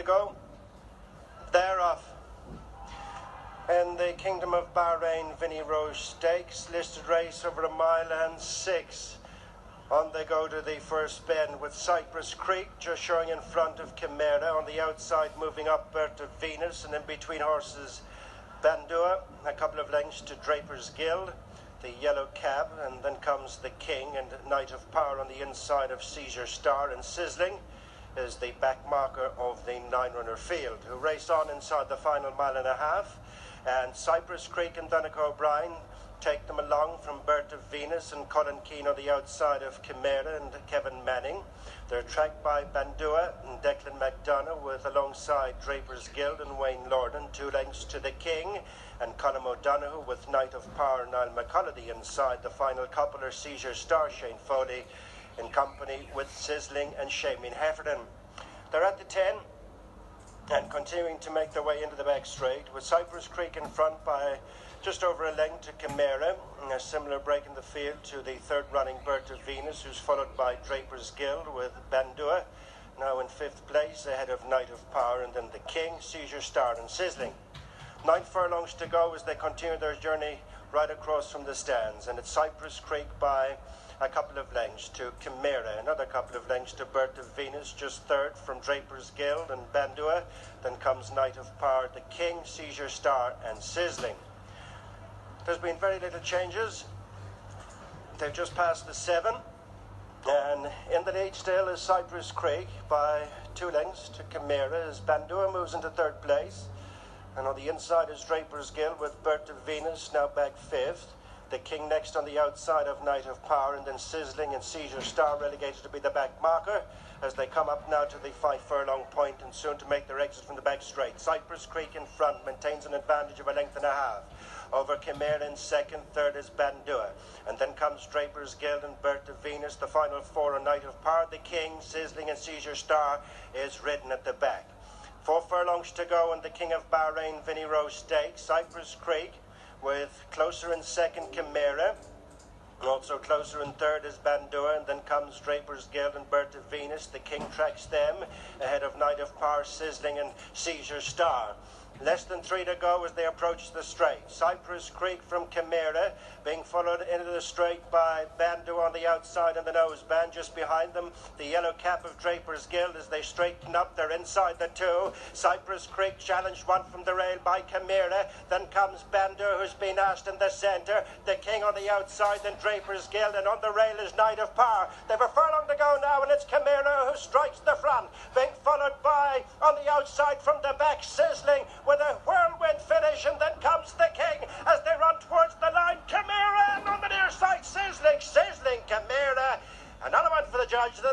to go. They're off. In the Kingdom of Bahrain Vinnie Rose Stakes, listed race over 1.6 miles. On they go to the first bend with Cypress Creek just showing in front of Chimera. On the outside moving up to Venus, and in between horses Bandua, a couple of lengths to Draper's Guild, the Yellow Cab, and then comes the King and Knight of Power on the inside of Seizure Star, and Sizzling is the back marker of the 9-runner field, who race on inside the final 1.5 miles. And Cypress Creek and Donegal O'Brien take them along from Bertha Venus and Colin Keane on the outside of Chimera and Kevin Manning. They're tracked by Bandua and Declan McDonough, with alongside Draper's Guild and Wayne Lorden, 2 lengths to the King, and Colin O'Donoghue with Knight of Power and Niall McCulloughy inside the final couple are Seizure Star, Shane Foley in company with Sizzling and Shamin Heffernan. They're at the 10 and continuing to make their way into the back straight, with Cypress Creek in front by just over a length to Chimera, and a similar break in the field to the third running Bertha Venus, who's followed by Draper's Guild with Bandua now in 5th place ahead of Knight of Power, and then the King, Seizure Star and Sizzling. 9 furlongs to go as they continue their journey right across from the stands, and it's Cypress Creek by a couple of lengths to Chimera, another couple of lengths to Bertha Venus, just third from Draper's Guild and Bandua. Then comes Knight of Power, the King, Seizure Star and Sizzling. There's been very little changes. They've just passed the 7, and in the lead still is Cypress Creek by 2 lengths to Chimera as Bandua moves into 3rd place, and on the inside is Draper's Guild with Bertha Venus now back 5th. The King next on the outside of Knight of Power, and then Sizzling and Seizure Star relegated to be the back marker as they come up now to the 5 furlong point and soon to make their exit from the back straight. Cypress Creek in front maintains an advantage of 1.5 lengths over Chimera in 2nd, 3rd is Bandua, and then comes Draper's Guild and Bertha Venus. The final 4 are Knight of Power, the King, Sizzling and Seizure Star is ridden at the back. 4 furlongs to go in the King of Bahrain Vinnie Rose Stakes. Cypress Creek with closer in 2nd Chimera, also closer in 3rd is Bandua, and then comes Draper's Guild and Bertha Venus. The King tracks them ahead of Knight of Power, Sizzling and Seizure Star. Less than 3 to go as they approach the straight. Cypress Creek from Chimera being followed into the straight by Bandua on the outside and the noseband. Just behind them, the Yellow Cap of Draper's Guild as they straighten up. They're inside the 2. Cypress Creek challenged 1 from the rail by Chimera. Then comes Bandua, who's been asked in the centre. The King on the outside, then Draper's Guild, and on the rail is Knight of Power. They've a furlong to go now, and it's Chimera who strikes the front, being followed by, on the outside from the back, Sizzling with a whirlwind finish, and then comes the King as they run towards the line. Chimera, and on the near side, Sizzling, Chimera. Another one for the judge then.